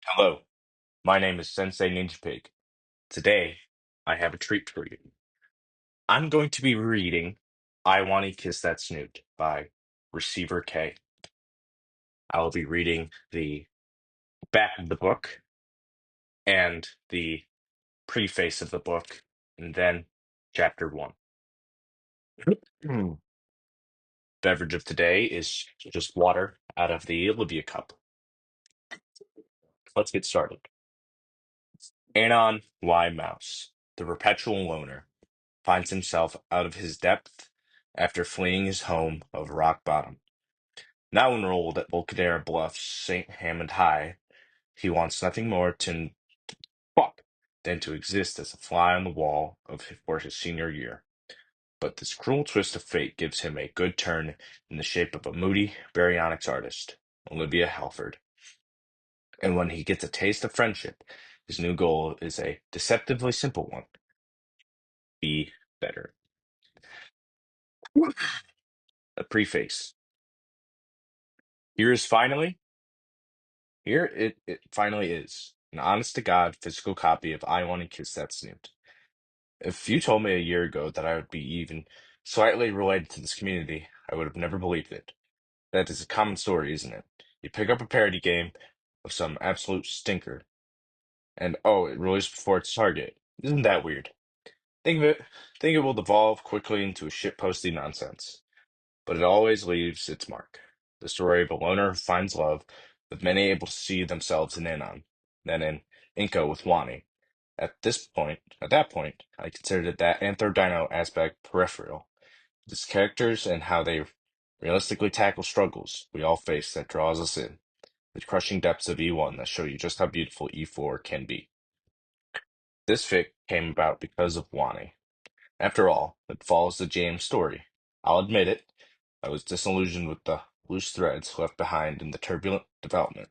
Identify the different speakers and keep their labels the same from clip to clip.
Speaker 1: Hello, my name is Sensei Ninja Pig. Today, I have a treat for you. I'm going to be reading I Wani Kiss That Snoot by Receiver K. I will be reading the back of the book and the preface of the book, and then chapter one. Beverage of today is just water out of the Olivia cup. Let's get started. Anon Y. Mouse, the perpetual loner, finds himself out of his depth after fleeing his home of rock bottom. Now enrolled at Volcadera Bluffs, St. Hammond High, he wants nothing more to fuck than to exist as a fly on the wall for his senior year. But this cruel twist of fate gives him a good turn in the shape of a moody baryonics artist, Olivia Halford. And when he gets a taste of friendship, his new goal is a deceptively simple one: be better. A preface. Here is finally Here it finally is. An honest to God physical copy of I Want to Kiss That Snoot. If you told me a year ago that I would be even slightly related to this community, I would have never believed it. That is a common story, isn't it? You pick up a parody game of some absolute stinker, and oh, it rolls before its target. Isn't that weird? Think of it, think it will devolve quickly into a shitposty nonsense, but it always leaves its mark. The story of a loner who finds love, with many able to see themselves in Anon, then in Inca with Wani. At that point, I considered that anthro-dino aspect peripheral. Its characters and how they realistically tackle struggles we all face that draws us in, the crushing depths of E1 that show you just how beautiful E4 can be. This fic came about because of Wani. After all, it follows the James story. I'll admit it, I was disillusioned with the loose threads left behind in the turbulent development.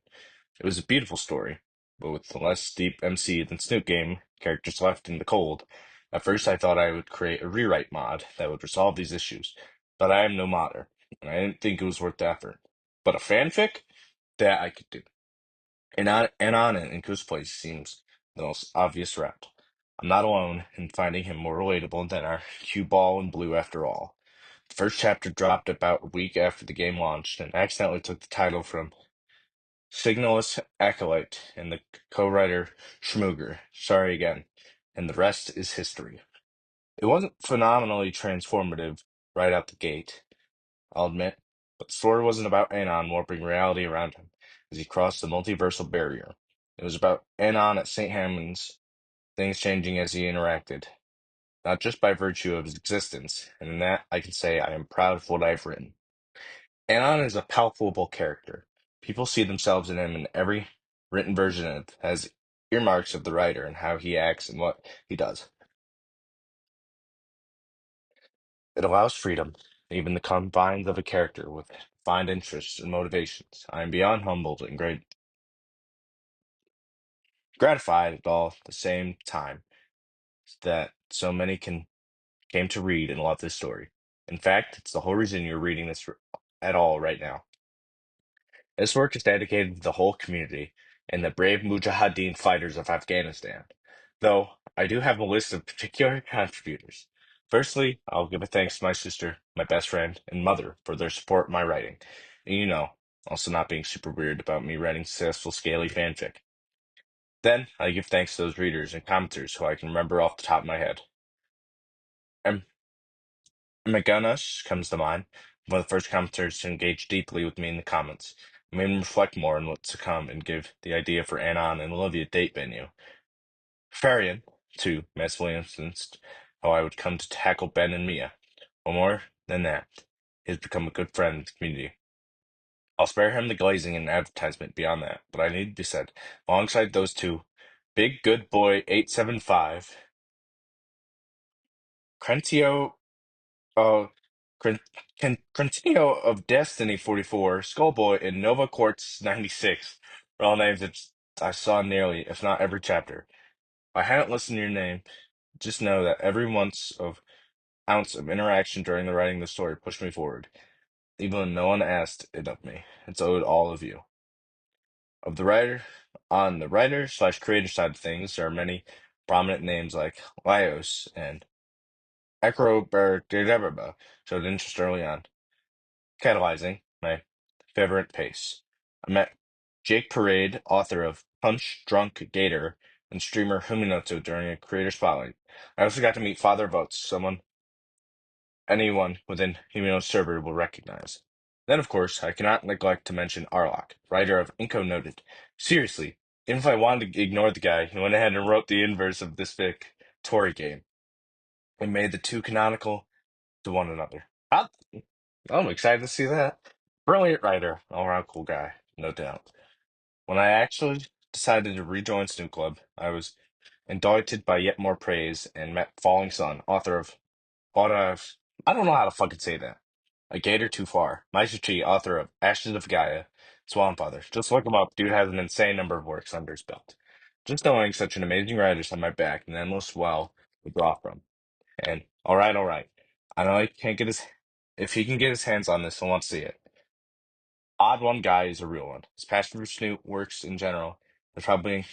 Speaker 1: It was a beautiful story, but with less deep MC than Snoot Game, characters left in the cold. At first I thought I would create a rewrite mod that would resolve these issues, but I am no modder, and I didn't think it was worth the effort. But a fanfic? That I could do. Anon and Inko's place seems the most obvious route. I'm not alone in finding him more relatable than our cue ball and blue after all. The first chapter dropped about a week after the game launched and accidentally took the title from Signalist Acolyte and the co-writer Schmooger. Sorry again. And the rest is history. It wasn't phenomenally transformative right out the gate, I'll admit, but the story wasn't about Anon warping reality around him as he crossed the multiversal barrier. It was about Anon at St. Hammond's, things changing as he interacted, not just by virtue of his existence, and in that I can say I am proud of what I've written. Anon is a palpable character. People see themselves in him in every written version of it, has earmarks of the writer and how he acts and what he does. It allows freedom, even the confines of a character with defined interests and motivations. I am beyond humbled and gratified at all the same time that so many can came to read and love this story. In fact, it's the whole reason you're reading this at all right now. This work is dedicated to the whole community and the brave Mujahideen fighters of Afghanistan, though I do have a list of particular contributors. Firstly, I'll give a thanks to my sister, my best friend, and mother for their support in my writing. And also not being super weird about me writing successful, scaly fanfic. Then, I give thanks to those readers and commenters who I can remember off the top of my head. And McGuinness comes to mind, one of the first commenters to engage deeply with me in the comments. It made me reflect more on what's to come and give the idea for Anon and Olivia date venue. Farian, too, massively influenced how I would come to tackle Ben and Mia. But more than that, he has become a good friend of the community. I'll spare him the glazing and advertisement beyond that, but I need to be said, alongside those two, Big Good Boy 875, Crentio Uh, Crentino of Destiny 44, Skullboy, and Nova Quartz 96 are all names that I saw nearly, if not every chapter. If I hadn't listened to your name, just know that every ounce of interaction during the writing of the story pushed me forward, even when no one asked it of me. It's owed all of you. Of the writer On the writer slash creator side of things, there are many prominent names like Laios and Acrobergdebaba showed interest early on, catalyzing my favorite pace. I met Jake Parade, author of Punch Drunk Gator, and streamer Huminoto during a creator spotlight. I also got to meet Father Votes, someone anyone within Humano's server will recognize. Then, of course, I cannot neglect to mention Arlok, writer of Inko Noted. Seriously, even if I wanted to ignore the guy, he went ahead and wrote the inverse of this big Tory game and made the two canonical to one another. I'm excited to see that. Brilliant writer, all around cool guy, no doubt. When I actually decided to rejoin Snoot Club, I was indicted by yet more praise and met Falling Sun, author of But I don't know how to fucking say that. A Gator Too Far. Meister Chi, author of Ashes of Gaia, Swamp Father. Just look him up. Dude has an insane number of works under his belt. Just knowing such an amazing writer's on my back, an endless well to draw from. And all right. I know he can't get his if he can get his hands on this, I want to see it. Odd One Guy is a real one. His passion for Snoot works in general has probably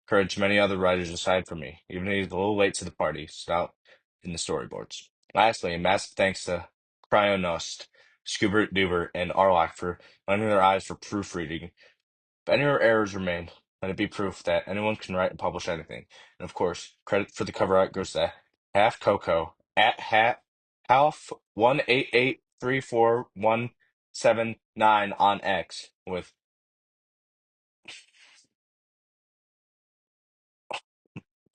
Speaker 1: encouraged many other writers aside from me, even if he's a little late to the party, stout in the storyboards. Lastly, a massive thanks to Cryonost, Schubert Duber, and Arlach for lending their eyes for proofreading. If any errors remain, let it be proof that anyone can write and publish anything. And of course, credit for the cover art goes to Half Coco at Half 1883417 on X with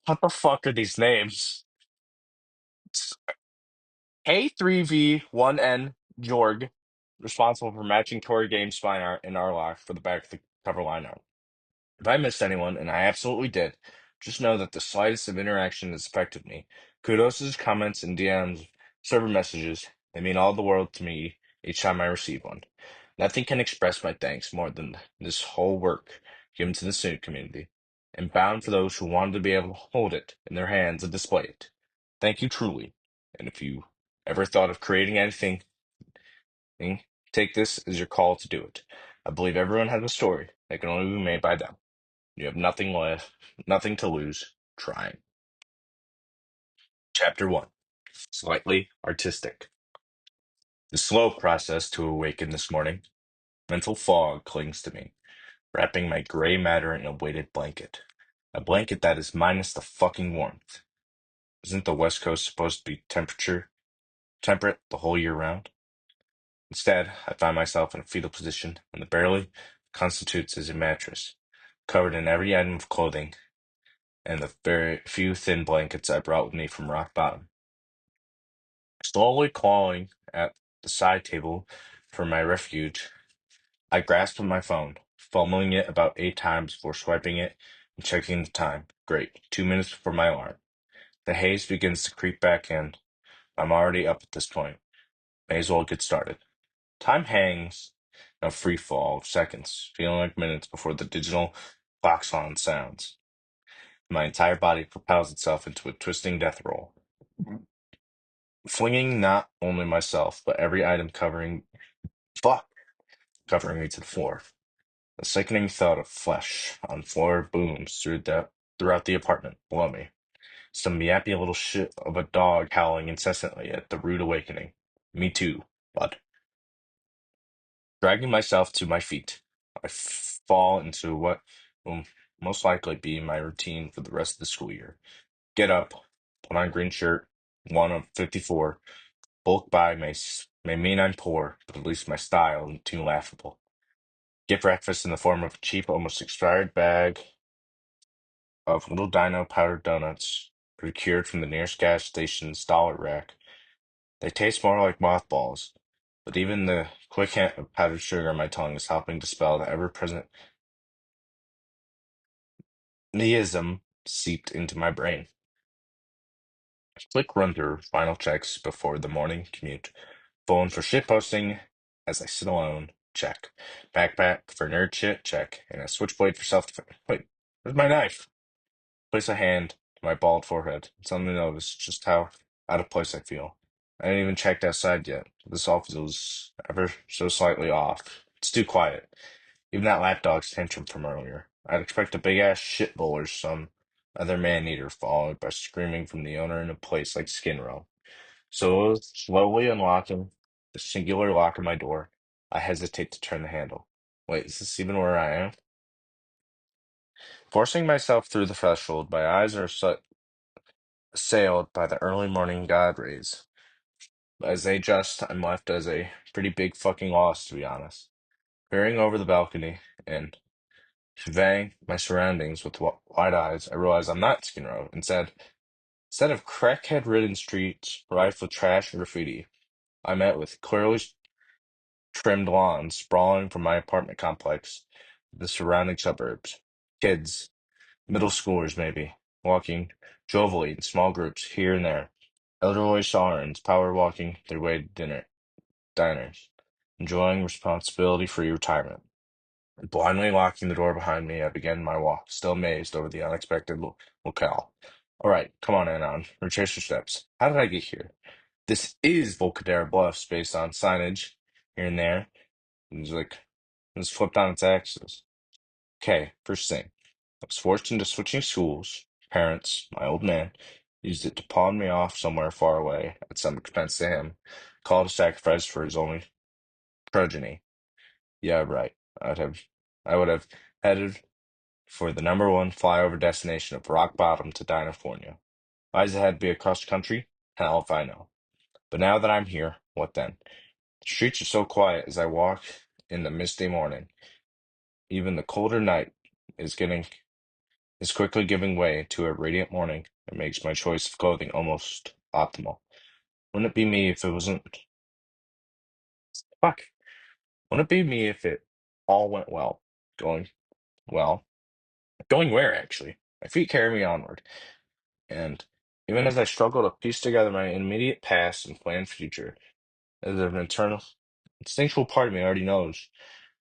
Speaker 1: what the fuck are these names? K3V1N Jorg, responsible for matching Tory Game spine art and Arlach for the back of the cover line art. If I missed anyone, and I absolutely did, just know that the slightest of interaction has affected me. Kudos' comments and DMs, server messages, they mean all the world to me each time I receive one. Nothing can express my thanks more than this whole work given to the student community, and bound for those who wanted to be able to hold it in their hands and display it. Thank you truly. And if you ever thought of creating anything, take this as your call to do it. I believe everyone has a story that can only be made by them. You have nothing left, nothing to lose trying. Chapter 1. Slightly Artistic. The slow process to awaken this morning. Mental fog clings to me, wrapping my gray matter in a weighted blanket. A blanket that is minus the fucking warmth. Isn't the West Coast supposed to be temperate the whole year round? Instead, I find myself in a fetal position on the barely constitutes as a mattress, covered in every item of clothing and the very few thin blankets I brought with me from rock bottom. Slowly clawing at the side table for my refuge, I grasped my phone, fumbling it about 8 times before swiping it and checking the time. Great, 2 minutes before my alarm. The haze begins to creep back in. I'm already up at this point. May as well get started. Time hangs in a free fall of seconds, feeling like minutes before the digital klaxon sounds. My entire body propels itself into a twisting death roll, flinging not only myself, but every item fuck, covering me to the floor. The sickening thud of flesh on floor booms throughout the apartment below me. Some yappy little shit of a dog howling incessantly at the rude awakening. Me too, bud. Dragging myself to my feet, I fall into what will most likely be my routine for the rest of the school year. Get up, put on green shirt, one of 54, bulk buy may mean I'm poor, but at least my style isn't too laughable. Get breakfast in the form of a cheap, almost expired bag of Little Dino powdered donuts procured from the nearest gas station's dollar rack. They taste more like mothballs, but even the quick hint of powdered sugar on my tongue is helping dispel the ever-present neism seeped into my brain. Quick run through final checks before the morning commute. Phone for shitposting as I sit alone. Check. Backpack for nerd shit. Check. And a switchblade for self-defense. Wait, where's my knife? Place a hand to my bald forehead. Suddenly notice just how out of place I feel. I haven't even checked outside yet. This all feels ever so slightly off. It's too quiet. Even that lapdog's tantrum from earlier. I'd expect a big ass shit bowl or some other man eater, followed by screaming from the owner in a place like Skin Row. So, slowly unlocking the singular lock on my door, I hesitate to turn the handle. Wait, is this even where I am? Forcing myself through the threshold, my eyes are assailed by the early morning god rays. As they adjust, I'm left as a pretty big fucking loss, to be honest. Peering over the balcony and surveying my surroundings with wide eyes, I realize I'm not Skin Row. Instead of crackhead-ridden streets rife with trash and graffiti, I'm met with clearly trimmed lawns sprawling from my apartment complex to the surrounding suburbs. Kids, middle schoolers maybe, walking jovially in small groups here and there. Elderly Sarans power walking their way to diners, enjoying responsibility-free retirement. Blindly locking the door behind me, I began my walk, still amazed over the unexpected locale. All right, come on, Anon. Retrace your steps. How did I get here? This is Volcadera Bluffs based on signage here and there. It's like it's flipped on its axis. Okay, first thing. I was forced into switching schools. Parents, my old man, used it to pawn me off somewhere far away at some expense to him. Called a sacrifice for his only progeny. Yeah, right. I would have headed for the number one flyover destination of rock bottom to California. Why does it have to be across the country? Hell if I know. But now that I'm here, what then? The streets are so quiet as I walk in the misty morning. Even the colder night is getting is quickly giving way to a radiant morning that makes my choice of clothing almost optimal. Wouldn't it be me if it wasn't fuck? Wouldn't it be me if it all went well? Going well. Going where actually? My feet carry me onward. And even as I struggle to piece together my immediate past and planned future, there's an internal, instinctual part of me already knows.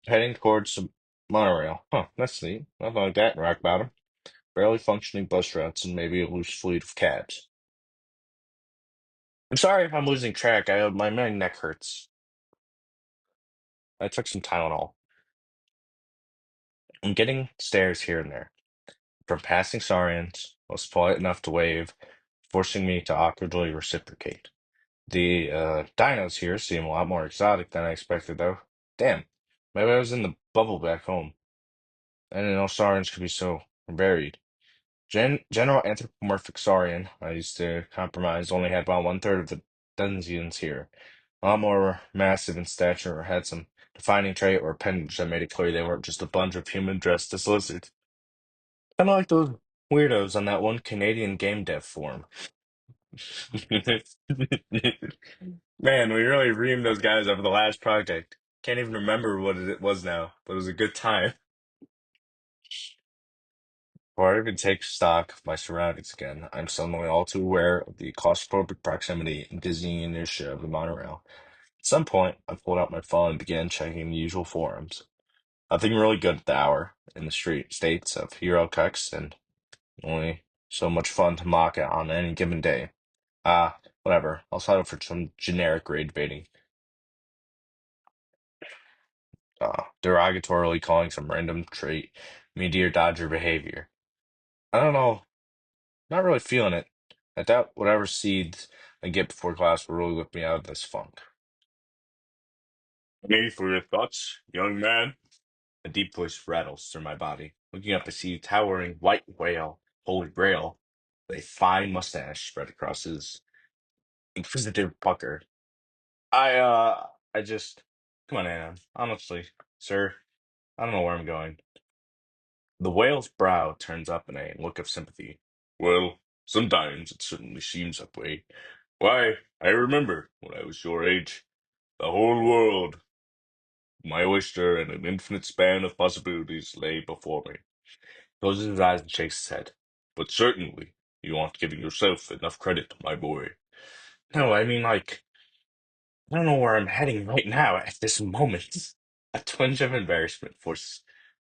Speaker 1: Heading towards the monorail. Huh, that's neat. Nothing like that in rock bottom. Barely functioning bus routes and maybe a loose fleet of cabs. I'm sorry if I'm losing track. My neck hurts. I took some Tylenol. I'm getting stares here and there. From passing Saurians, was polite enough to wave, forcing me to awkwardly reciprocate. The dinos here seem a lot more exotic than I expected, though. Damn, maybe I was in the bubble back home. I didn't know saurians could be so varied. General anthropomorphic saurian, I used to compromise, only had about one third of the Dunsians here. A lot more massive in stature or had some defining trait or appendage that made it clear they weren't just a bunch of human dressed as lizards. Kind of like those weirdos on that one Canadian game dev forum. Man, we really reamed those guys over the last project. Can't even remember what it was now, but it was a good time. Before I even take stock of my surroundings again, I'm suddenly all too aware of the claustrophobic proximity and dizzying inertia of the monorail. At some point, I pulled out my phone and began checking the usual forums. Nothing really good at the hour in the street states of hero cucks and only so much fun to mock at on any given day. Whatever. I'll settle for some generic raid baiting. Derogatorily calling some random trait meteor dodger behavior. I don't know. Not really feeling it. I doubt whatever seeds I get before class will really lift me out of this funk. Me for your thoughts, young man? A deep voice rattles through my body. Looking up, I see a towering white whale, holy grail, with a fine mustache spread across his inquisitive pucker. I just, come on, Anna. Honestly, sir, I don't know where I'm going. The whale's brow turns up in a look of sympathy. Well, sometimes it certainly seems that way. Why, I remember when I was your age, the whole world, my oyster, and an infinite span of possibilities lay before me. Closes his eyes and shakes his head. But certainly, you aren't giving yourself enough credit, my boy. No, I mean, like, I don't know where I'm heading right now at this moment. A twinge of embarrassment forces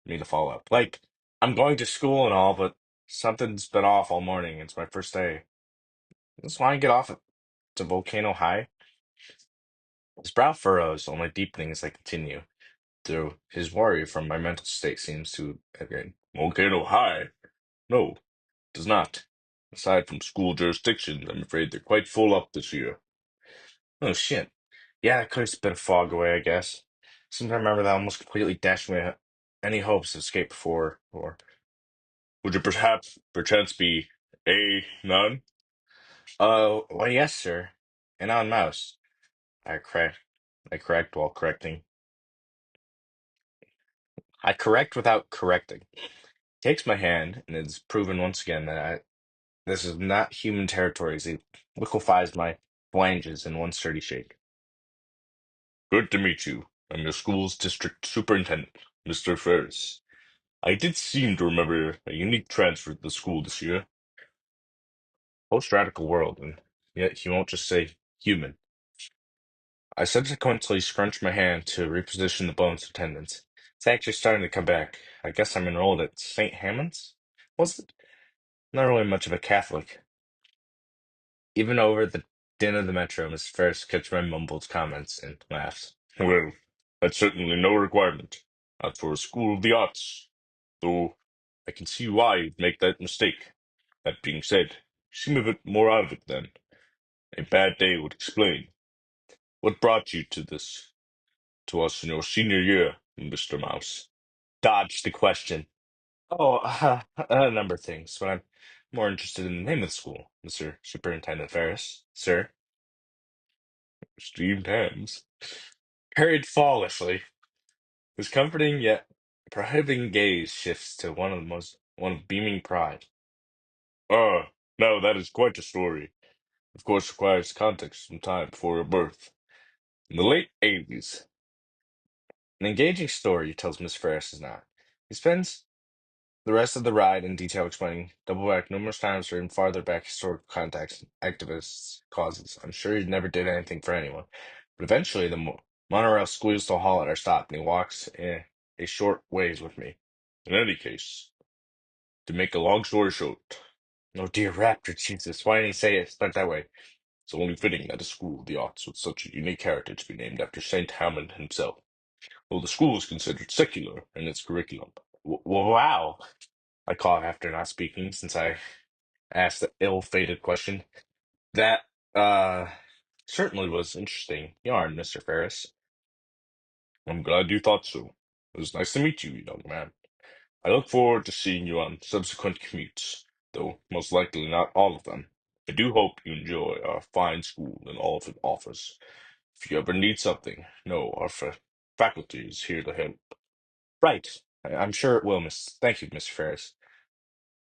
Speaker 1: me to follow up. Like, I'm going to school and all, but something's been off all morning. It's my first day. I just want to get off to Volcano High. His brow furrows, only deepening as I continue. though his worry from my mental state seems to again. Volcano High? No, it does not. Aside from school jurisdictions, I'm afraid they're quite full up this year. Oh shit. Yeah, it could have been a fog away, I guess. Seems I remember that almost completely dashed away any hopes of escape before, or would you perhaps perchance be a nun? Well, yes, sir. And on mouse. I correct. I correct while correcting. I correct without correcting. Takes my hand, and it's proven once again that this is not human territory as he liquefies my phalanges in one sturdy shake. Good to meet you. I'm your school's district superintendent, Mr. Ferris. I did seem to remember a unique transfer to the school this year. Post-radical world, and yet he won't just say human. I subsequently scrunched my hand to reposition the bone's attendance. It's actually starting to come back. I guess I'm enrolled at St. Hammond's? Was it? Not really much of a Catholic. Even over the din of the metro, Miss Ferris catch my mumbled comments and laughs. Well, that's certainly no requirement. Not for a school of the arts. Though I can see why you'd make that mistake. That being said, you seem a bit more out of it then. A bad day would explain. What brought you to us in your senior year, Mr. Mouse? Dodge the question. Oh, a number of things, but I'm more interested in the name of the school, Mr. Superintendent Ferris. Sir, steamed hams. Parried flawlessly. His comforting yet prohibiting gaze shifts to one of beaming pride. Ah, now that is quite a story. Of course, requires context from time before your birth. In the late 80s, an engaging story, tells Miss Ferris is not. He spends the rest of the ride in detail explaining double back numerous times for even farther back historical context, activists, causes. I'm sure he never did anything for anyone. But eventually, the monorail squeals to a halt at our stop, and he walks a short ways with me. In any case, to make a long story short, oh dear Raptor, Jesus, why didn't he say it start that way? It's only fitting that a school of the arts with such a unique heritage be named after Saint Hammond himself. Well, the school is considered secular in its curriculum. Wow, I caught after not speaking since I asked the ill-fated question. That, uh, certainly was interesting yarn, Mr. Ferris. I'm glad you thought so. It was nice to meet you, young man. I look forward to seeing you on subsequent commutes, though most likely not all of them. I do hope you enjoy our fine school and all of it offers. If you ever need something, know our faculty is here to help. Right. I'm sure it will, Miss. Thank you, Mr. Ferris.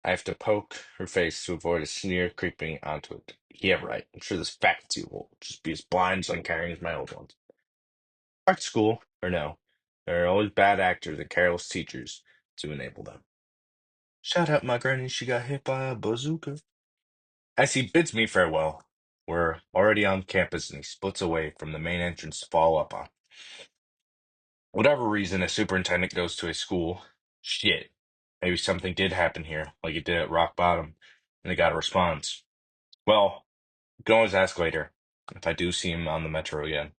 Speaker 1: I have to poke her face to avoid a sneer creeping onto it. Yeah, right. I'm sure this faculty will just be as blind as uncaring as my old ones. Art school, or no. There are always bad actors and careless teachers to enable them. Shout out my granny, she got hit by a bazooka. As he bids me farewell, we're already on campus and he splits away from the main entrance to follow up on. Whatever reason a superintendent goes to a school, shit. Maybe something did happen here, like it did at Rock Bottom, and they got a response. Well, you can always ask later, if I do see him on the metro again.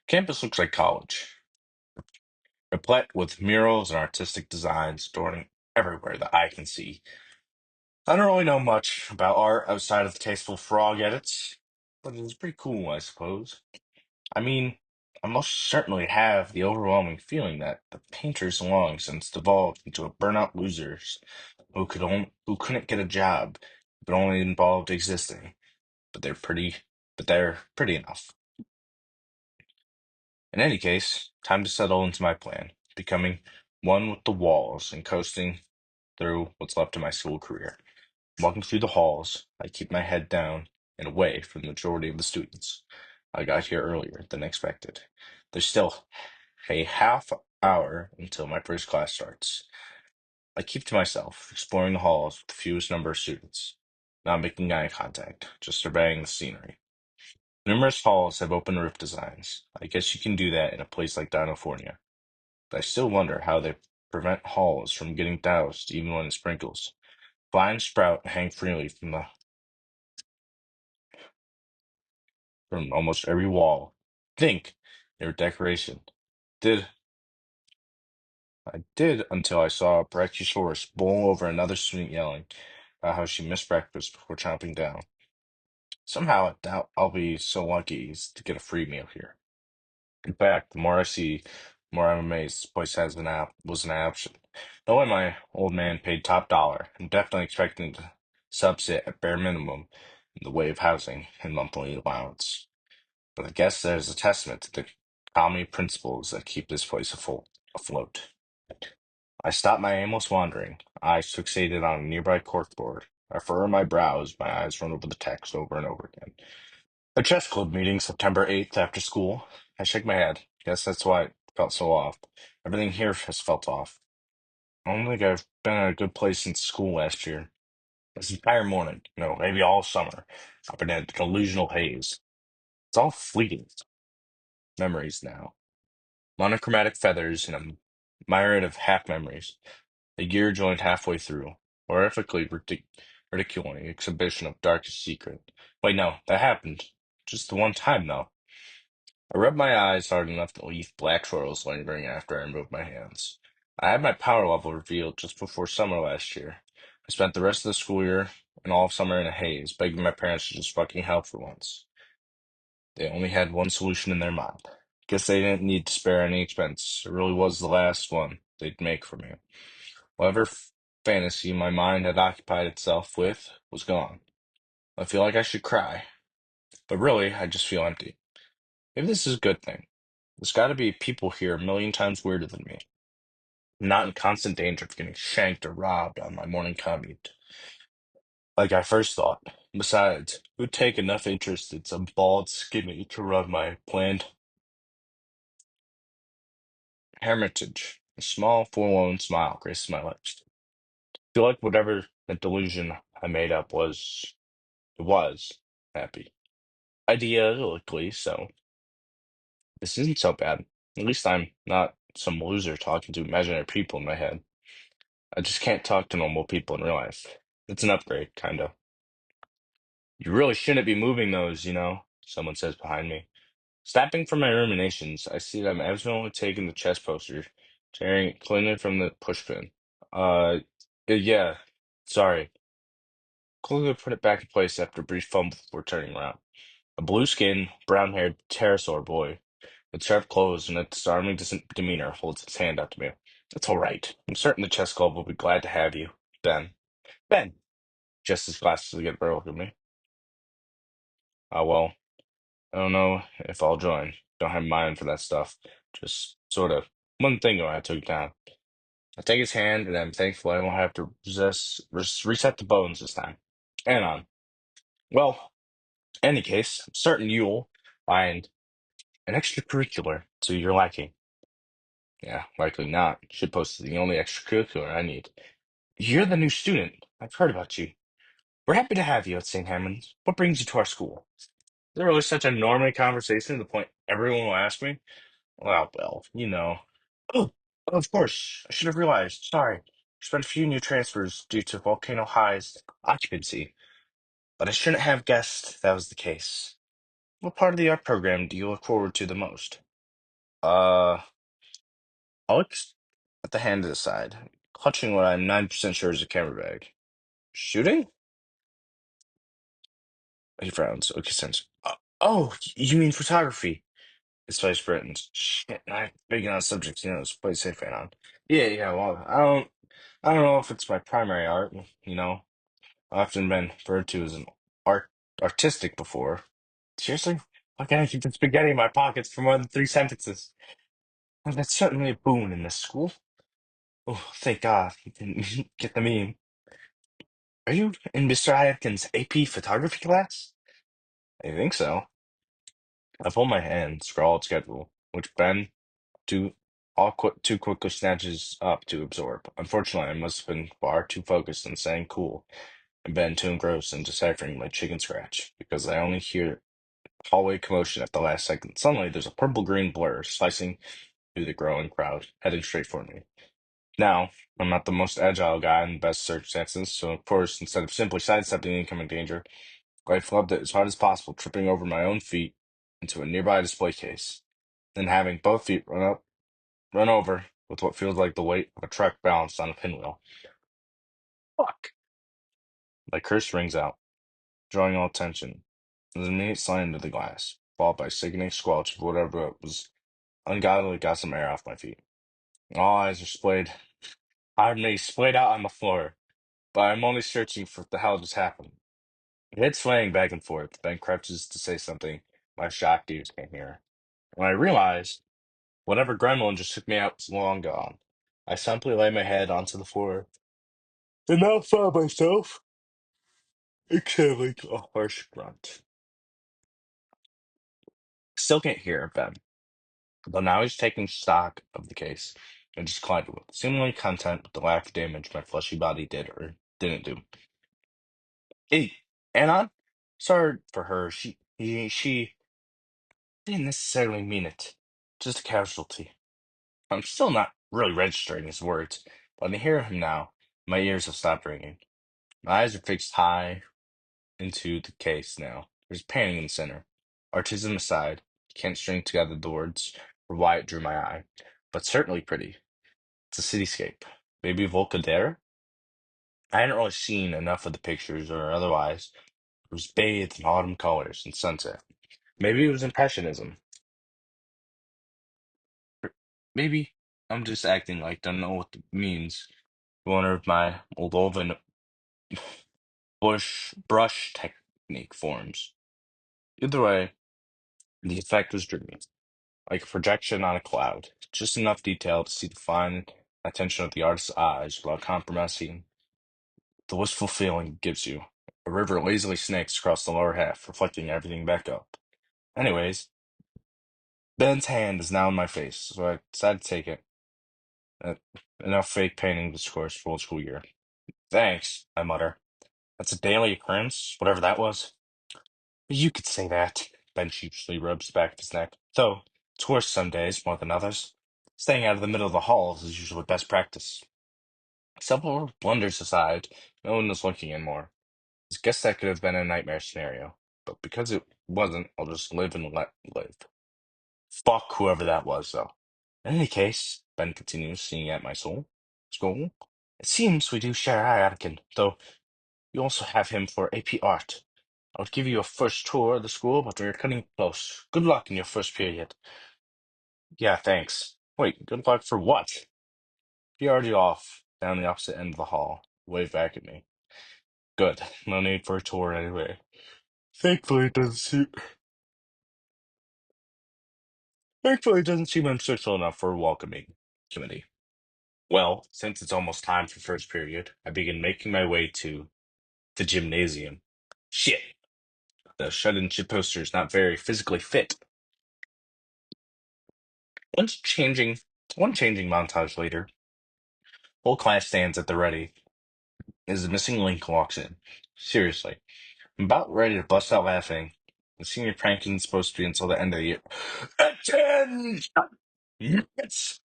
Speaker 1: Campus looks like college, replete with murals and artistic designs adorning everywhere that I can see. I don't really know much about art outside of the tasteful frog edits, but it's pretty cool, I suppose. I mean, I most certainly have the overwhelming feeling that the painters long since devolved into a burnout losers who couldn't get a job, but only involved existing. But they're pretty enough. In any case, time to settle into my plan, becoming one with the walls and coasting through what's left of my school career. Walking through the halls, I keep my head down and away from the majority of the students. I got here earlier than expected. There's still a half hour until my first class starts. I keep to myself, exploring the halls with the fewest number of students, not making eye contact, just surveying the scenery. Numerous halls have open roof designs. I guess you can do that in a place like California, but I still wonder how they prevent halls from getting doused even when it sprinkles. Vines sprout and hang freely from almost every wall. Think, their decoration. Did I did until I saw a Brachiosaurus bowl over another student yelling about how she missed breakfast before chomping down. Somehow I doubt I'll be so lucky as to get a free meal here. In fact, the more I see, the more I'm amazed this place was an option. No way my old man paid top dollar. I'm definitely expecting to subsit at bare minimum in the way of housing and monthly allowance. But I guess there's a testament to the comedy principles that keep this place afloat. I stopped my aimless wandering, eyes fixated on a nearby corkboard. I furrow my brows, my eyes run over the text over and over again. A chess club meeting September 8th after school. I shake my head. Guess that's why it felt so off. Everything here has felt off. I don't think I've been in a good place since school last year. This entire morning, no, maybe all summer, I've been in a delusional haze. It's all fleeting memories now. Monochromatic feathers and a myriad of half memories. A year joined halfway through. Horrifically ridiculing exhibition of darkest secret. Wait, no, that happened. Just the one time, though. I rubbed my eyes hard enough to leave black swirls lingering after I removed my hands. I had my power level revealed just before summer last year. I spent the rest of the school year and all of summer in a haze, begging my parents to just fucking help for once. They only had one solution in their mind. Guess they didn't need to spare any expense. It really was the last one they'd make for me. Whatever fantasy my mind had occupied itself with was gone. I feel like I should cry, but really, I just feel empty. Maybe this is a good thing. There's got to be people here a million times weirder than me, not in constant danger of getting shanked or robbed on my morning commute, like I first thought. Besides, who'd take enough interest in some bald skinny to run my planned hermitage? A small, forlorn smile graced my lips. I feel like whatever the delusion I made up was happy. Ideologically, so this isn't so bad. At least I'm not some loser talking to imaginary people in my head. I just can't talk to normal people in real life. It's an upgrade, kinda. You really shouldn't be moving those, someone says behind me. Snapping from my ruminations, I see that I'm absently taking the chess poster, tearing it cleanly from the pushpin. Yeah, sorry. Quickly put it back in place after a brief fumble before turning around. A blue-skinned, brown-haired pterosaur boy with sharp clothes and a disarming demeanor holds his hand out to me. It's all right. I'm certain the chess club will be glad to have you. Ben. Ben! Just as glasses get broke at me. Well, I don't know if I'll join. Don't have mind for that stuff. Just sort of one thing I took down. I take his hand, and I'm thankful I won't have to reset the bones this time. And on. Well, any case, I'm certain you'll find an extracurricular to your liking. Yeah, likely not. Shitpost is the only extracurricular I need. You're the new student. I've heard about you. We're happy to have you at St. Hammond's. What brings you to our school? Is there really such a normie conversation to the point everyone will ask me? Well. Oh, of course. I should have realized. Sorry. There's been a few new transfers due to Volcano High's occupancy, but I shouldn't have guessed that was the case. What part of the art program do you look forward to the most? Uh, Alex at the hand to the side, clutching what I'm 9% sure is a camera bag. Shooting? He frowns. Okay, sense. Oh, you mean photography? His face brightens. Shit, I'm big on subjects, it's play safe right on. Yeah, well, I don't know if it's my primary art, I've often been referred to as an art artistic before. Seriously? Why can't I keep the spaghetti in my pockets for more than 3 sentences? Well, that's certainly a boon in this school. Oh, thank God he didn't get the meme. Are you in Mr. Atkins' AP photography class? I think so. I pull my hand, scrawled schedule, which Ben too quickly snatches up to absorb. Unfortunately, I must have been far too focused on saying cool and Ben too engrossed in deciphering my chicken scratch because I only hear hallway commotion at the last second. Suddenly, there's a purple-green blur slicing through the growing crowd, heading straight for me. Now, I'm not the most agile guy in the best circumstances, so of course, instead of simply sidestepping the incoming danger, I flubbed it as hard as possible, tripping over my own feet into a nearby display case, then having both feet run over with what feels like the weight of a truck balanced on a pinwheel. Fuck! My curse rings out, drawing all attention. There's an immediate slam into the glass, followed by a sickening squelch of whatever it was ungodly got some air off my feet. All eyes are splayed out on the floor, but I'm only searching for what the hell just happened. Head swaying back and forth, Ben crouches to say something my shocked ears can't hear. When I realize whatever gremlin just took me out was long gone, I simply lay my head onto the floor and now found myself exhaling a harsh grunt. Still can't hear Ben, though now he's taking stock of the case and just collided with, seemingly content with the lack of damage my fleshy body did or didn't do. Hey, Anon? Sorry for her. She didn't necessarily mean it. Just a casualty. I'm still not really registering his words, but when I hear him now, my ears have stopped ringing. My eyes are fixed high into the case now. There's painting in the center. Artism aside, can't string together the words for why it drew my eye, but certainly pretty. It's a cityscape. Maybe Volcadere? I hadn't really seen enough of the pictures or otherwise. It was bathed in autumn colors and sunset. Maybe it was impressionism. Or maybe I'm just acting like I don't know what it means. One of my Moldovan brush technique forms. Either way, the effect was dreamy, like a projection on a cloud. Just enough detail to see the fine attention of the artist's eyes without compromising the wistful feeling it gives you. A river lazily snakes across the lower half, reflecting everything back up. Anyways, Ben's hand is now in my face, so I decided to take it. Uh, Enough fake painting discourse for old school year. Thanks, I mutter. That's a daily occurrence, whatever that was. You could say that. Ben sheepishly rubs the back of his neck. Though, it's worse some days more than others. Staying out of the middle of the halls is usually best practice. Several blunders aside, no one was looking anymore. I guess that could have been a nightmare scenario. But because it wasn't, I'll just live and let live. Fuck whoever that was, though. In any case, Ben continues, seeing at my school. It seems we do share Anakin, though you also have him for AP Art. I would give you a first tour of the school, but we're cutting it close. Good luck in your first period. Yeah, thanks. Wait, good luck for what? He already off, down the opposite end of the hall, waved back at me. Good. No need for a tour anyway. Thankfully, it doesn't seem. Thankfully, it doesn't seem unsocial enough for a welcoming committee. Well, since it's almost time for first period, I begin making my way to the gymnasium. Shit, the shut-in shit poster is not very physically fit. Once changing, one changing montage later, whole class stands at the ready as the missing link walks in. Seriously, I'm about ready to bust out laughing. The senior prank isn't supposed to be until the end of the year. Attention! Yes!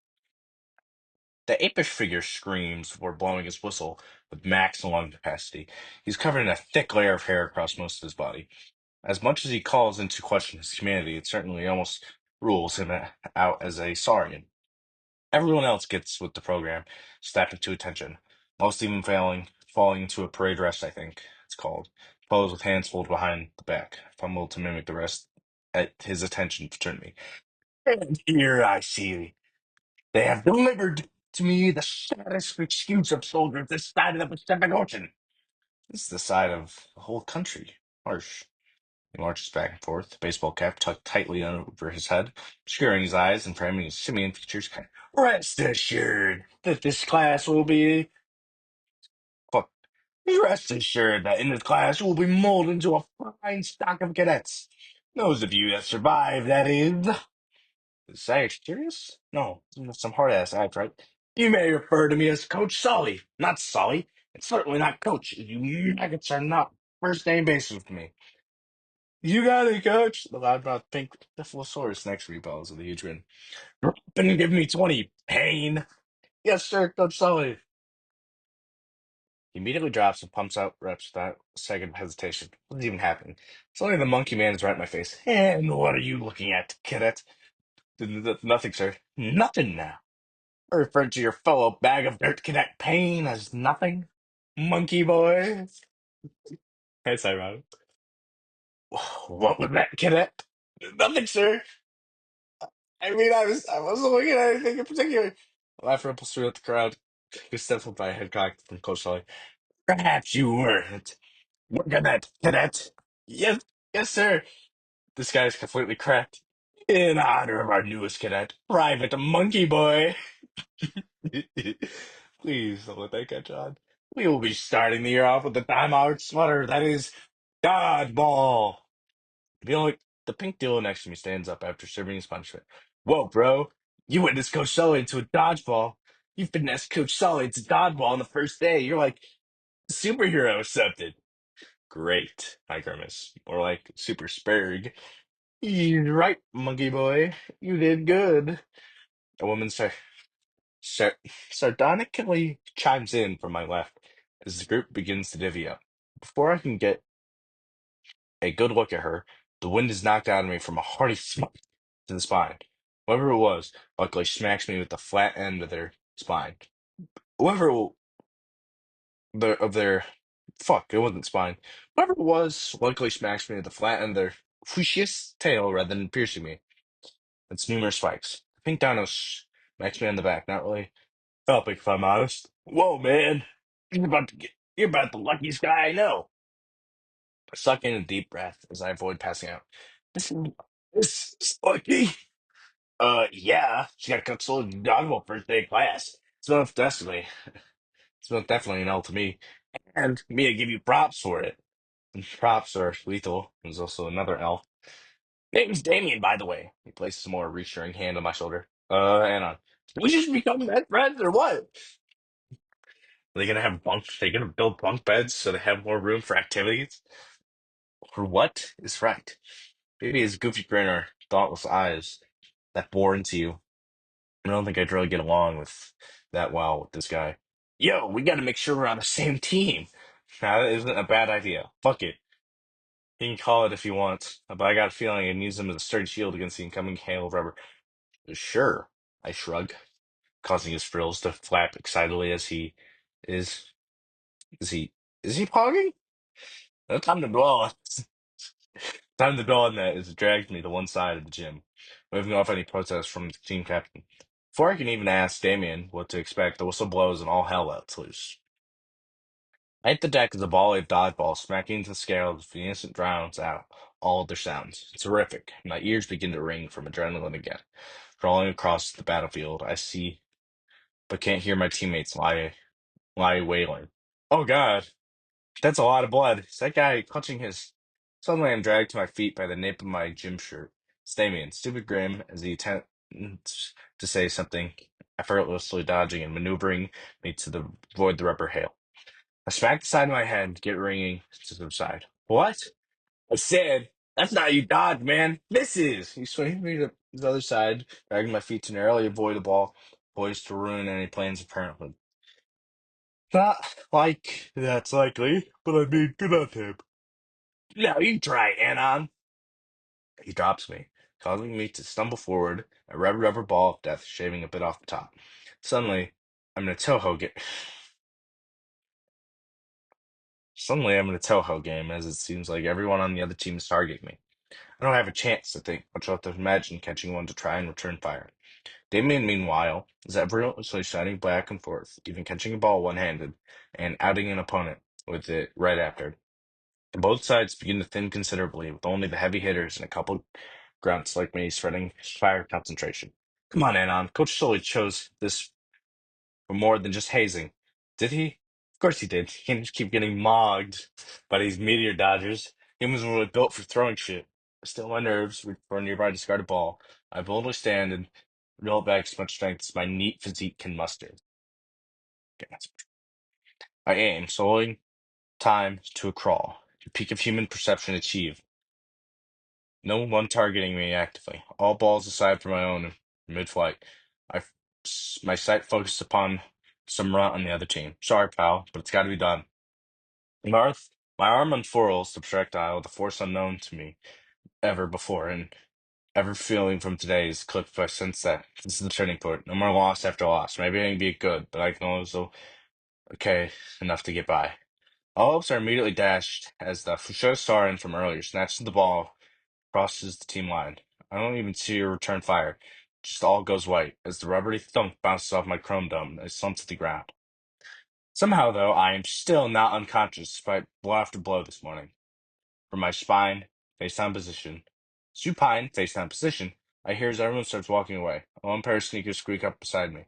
Speaker 1: The apish figure screams before blowing his whistle with max lung capacity. He's covered in a thick layer of hair across most of his body. As much as he calls into question his humanity, it certainly almost rules him out as a saurian. Everyone else gets with the program, snapping to attention. Most even falling into a parade rest, I think it's called. Pose with hands folded behind the back, fumbled to mimic the rest at his attention to turn me. And here I see they have delivered to me the saddest excuse of soldiers this side of the Pacific Ocean. This is the side of the whole country. Harsh. He marches back and forth, baseball cap tucked tightly over his head, obscuring his eyes and framing his simian features. Rest assured that this class will be. Fuck. Rest assured that in this class you will be molded into a fine stock of cadets. Those of you that survive, that is. Is that serious? No, some hard ass act, right? You may refer to me as Coach Sully, not Sully, and certainly not Coach. You maggots are not first name basis with me. You got it, coach. The loudmouth pink Cephalosaurus next rebels with a huge grin. Drop and give me 20. Pain. Yes, sir, Coach Sully. He immediately drops and pumps out reps without a second of hesitation. What's even happening? It's only the monkey man is right in my face. And what are you looking at, cadet? Nothing, sir. Nothing now. I refer to your fellow bag of dirt cadet Payne as nothing. Monkey boy. Hey, sorry, Rob. What was that, cadet? Nothing, sir. I mean, I wasn't looking at anything in particular. A laugh ripples throughout the crowd. He steps up by head cocked from Coach Sully. Perhaps you weren't. Work on that, cadet. Yes, yes, sir. This guy is completely cracked. In honor of our newest cadet, Private Monkey Boy. Please don't let that catch on. We will be starting the year off with the timeout sweater that is dodgeball. The only the pink dealer next to me stands up after serving his punishment. Whoa, bro! You witnessed Coach Sully into a dodgeball. You finessed Coach Sully into dodgeball on the first day. You're like a superhero or something. Great, I grimace. More like super spurg. You're right, monkey boy. You did good. A woman sar- sardonically chimes in from my left as the group begins to divvy up. Before I can get a good look at her, the wind is knocked out of me from a hearty smack to the spine. Whoever it was, luckily smacks me with the flat end of their spine. Whoever it- of their fuck, it wasn't spine. Whoever it was, luckily smacks me with the flat end of their whooshiest tail rather than piercing me. It's numerous spikes. Pink Dino smacks me on the back, not really helping, if I'm honest. Whoa, man. You're about the luckiest guy I know. I suck in a deep breath as I avoid passing out. This, this is lucky. Yeah. She got consulted dogville first day of class. It's most definitely an L to me. And me, I give you props for it. And props are lethal. There's also another L. Name's Damien, by the way. He places a more reassuring hand on my shoulder. And on. We just become best friends or what? Are they gonna have bunk? They gonna build bunk beds so they have more room for activities? For what is right? Maybe his goofy grin or thoughtless eyes that bore into you. I don't think I'd really get along with that well with this guy. Yo, we gotta make sure we're on the same team. Now, that isn't a bad idea. Fuck it. He can call it if he wants, but I got a feeling I can use him as a sturdy shield against the incoming hail of rubber. Sure, I shrug, causing his frills to flap excitedly as he is. Is he? Is he pogging? No time to dwell. Time to dwell on that as it drags me to one side of the gym, moving off any protest from the team captain. Before I can even ask Damien what to expect, the whistle blows and all hell lets loose. I hit the deck as a volley of dodgeball smacking into the scales as the instant drowns out all other sounds. It's horrific. My ears begin to ring from adrenaline again. Crawling across the battlefield, I see but can't hear my teammates lie wailing. Oh God, that's a lot of blood. Is that guy clutching his? Suddenly, I'm dragged to my feet by the nape of my gym shirt. Stamian, stupid grim, as he attempts to say something, effortlessly dodging and maneuvering me to avoid the rubber hail. I smack the side of my head, get ringing to the side. What? I said, that's not you dodge, man. This is. He swings me to the other side, dragging my feet to narrowly avoid the ball, poised to ruin any plans apparently. Not like that's likely, but I mean, good on him. Now you try, Anon. He drops me, causing me to stumble forward, a red rubber ball of death shaving a bit off the top. Suddenly, I'm in a Toho game. Suddenly, I'm in a Toho game, as it seems like everyone on the other team is targeting me. I don't have a chance to think, much less to imagine catching one to try and return fire. Damien, meanwhile, is effortlessly shining back and forth, even catching a ball one-handed, and outing an opponent with it right after. Both sides begin to thin considerably, with only the heavy hitters and a couple grunts like me spreading fire concentration. Come on, Anon. Coach Sully chose this for more than just hazing. Did he? Of course he did. He can't just keep getting mogged by these meteor dodgers. Humans were really built for throwing shit. Still, my nerves reach for a nearby discarded ball. I boldly stand and reel it back as much strength as my neat physique can muster. Gasp. I aim, slowing time to a crawl. The peak of human perception achieved. No one targeting me actively. All balls aside from my own mid-flight. I, my sight focused upon some runt on the other team. Sorry, pal, but it's got to be done. Marth, my arm unfurls the projectile with a force unknown to me ever before, and Every feeling from today is clipped by sense that this is the turning point. No more loss after loss. Maybe I can be good, but I can also okay enough to get by. All hopes are immediately dashed as the Foucheux star in from earlier snatches the ball, crosses the team line. I don't even see a return fire. Just all goes white as the rubbery thump bounces off my chrome dome and slumps to the ground. Somehow, though, I am still not unconscious despite blow after blow this morning. From my spine, face down position, supine, face down position, I hear as everyone starts walking away. A lone pair of sneakers squeak up beside me.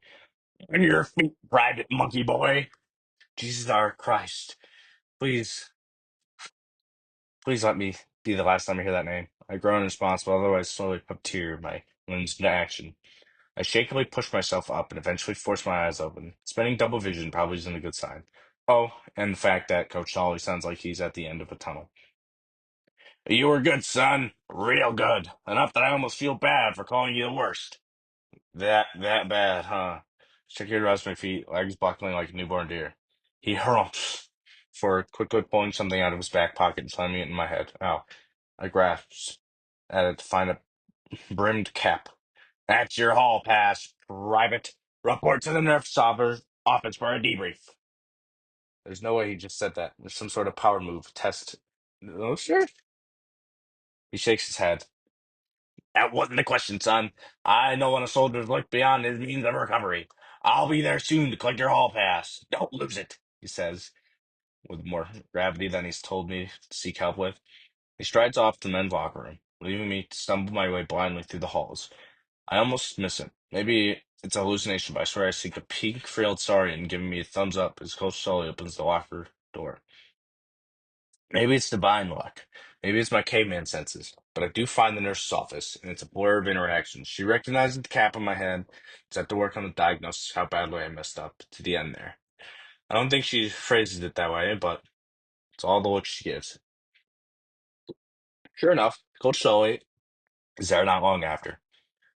Speaker 1: On your feet, private monkey boy! Jesus our Christ. Please, please let me be the last time I hear that name. I groan in response, but otherwise slowly puppeteer my limbs into action. I shakily push myself up and eventually force my eyes open. Spending double vision probably isn't a good sign. Oh, and the fact that Coach Solly sounds like he's at the end of a tunnel. You were good, son. Real good. Enough that I almost feel bad for calling you the worst. That bad, huh? Shakir rose my feet, legs buckling like a newborn deer. He hurled for quickly pulling something out of his back pocket and slamming it in my head. Ow. I grasped at it to find a brimmed cap. That's your hall pass, private. Report to the nurse office for a debrief. There's no way he just said that. There's some sort of power move test. No, sir? He shakes his head. That wasn't the question, son. I know when a soldier's looked beyond his means of recovery. I'll be there soon to collect your hall pass. Don't lose it, he says, with more gravity than he's told me to seek help with. He strides off to the men's locker room, leaving me to stumble my way blindly through the halls. I almost miss him. Maybe it's a hallucination, but I swear I see a pink frilled Saurian giving me a thumbs up as Coach Sully opens the locker door. Maybe it's divine luck. Maybe it's my caveman senses. But I do find the nurse's office, and it's a blur of interactions. She recognizes the cap on my head, set to work on the diagnosis of how badly I messed up, to the end there. I don't think she phrases it that way, but it's all the look she gives. Sure enough, Coach Sully is there not long after.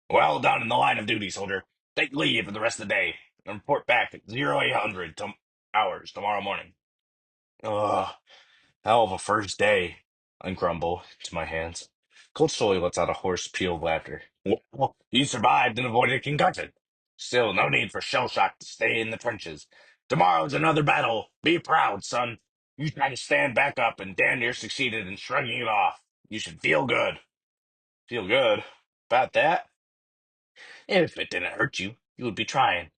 Speaker 1: Well done in the line of duty, soldier. Take leave for the rest of the day, and report back at 0800 hours tomorrow morning. Ugh. Hell of a first day, I grumble into my hands. Cold Sully lets out a hoarse peal of laughter. Well, you survived and avoided a concussion. Still, no need for shell shock to stay in the trenches. Tomorrow's another battle. Be proud, son. You tried to stand back up and damn near succeeded in shrugging it off. You should feel good. Feel good? About that? If it didn't hurt you, you would be trying.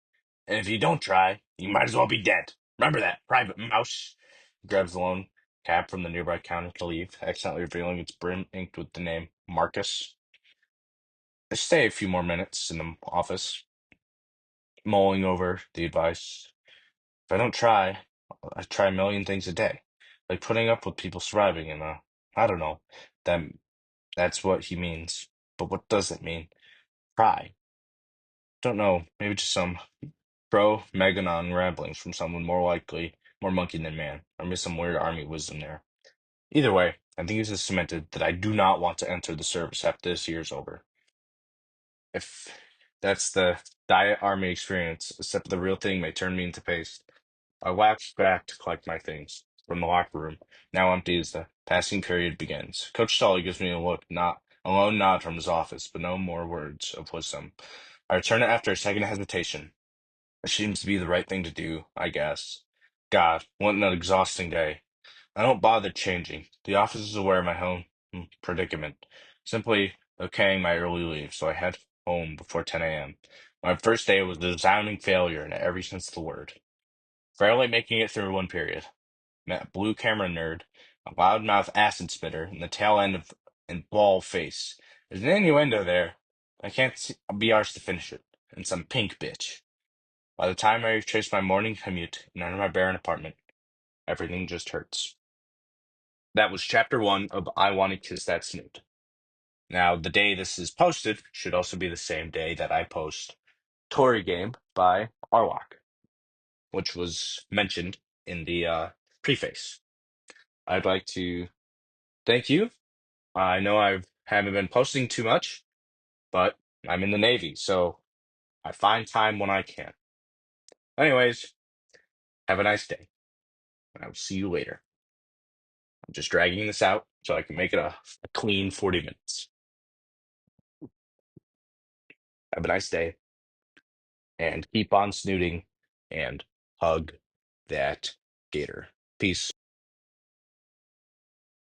Speaker 1: And if you don't try, you might as well be dead. Remember that, Private Mouse. He grabs the lone cap from the nearby counter to leave, accidentally revealing its brim inked with the name Marcus. I stay a few more minutes in the office, mulling over the advice. If I don't try, I try a million things a day, like putting up with people surviving, and I don't know. That that's what he means. But what does it mean? Try. Don't know. Maybe just some pro Meganon ramblings from someone more monkey than man, or maybe some weird army wisdom there. Either way, I think it is cemented that I do not want to enter the service after this year's over. If that's the diet army experience, except the real thing may turn me into paste. I wax back to collect my things from the locker room, now empty as the passing period begins. Coach Sully gives me a lone nod from his office, but no more words of wisdom. I return it after a second hesitation. It seems to be the right thing to do, I guess. God, what an exhausting day. I don't bother changing. The office is aware of my home predicament, simply okaying my early leave, so I head home before 10 a.m. My first day was a resounding failure in every sense of the word. Barely making it through one period. Met a blue camera nerd, a loudmouth acid spitter, and the tail end of and ball face. There's an innuendo there. I can't be arsed to finish it. And some pink bitch. By the time I retraced my morning commute and entered my barren apartment, everything just hurts. That was chapter one of I Want to Kiss That Snoot. Now, the day this is posted should also be the same day that I post Tory Game by Arlock, which was mentioned in the preface. I'd like to thank you. I know I haven't been posting too much, but I'm in the Navy, so I find time when I can. Anyways, have a nice day, and I will see you later. I'm just dragging this out so I can make it a clean 40 minutes. Have a nice day and keep on snooting and hug that gator. Peace.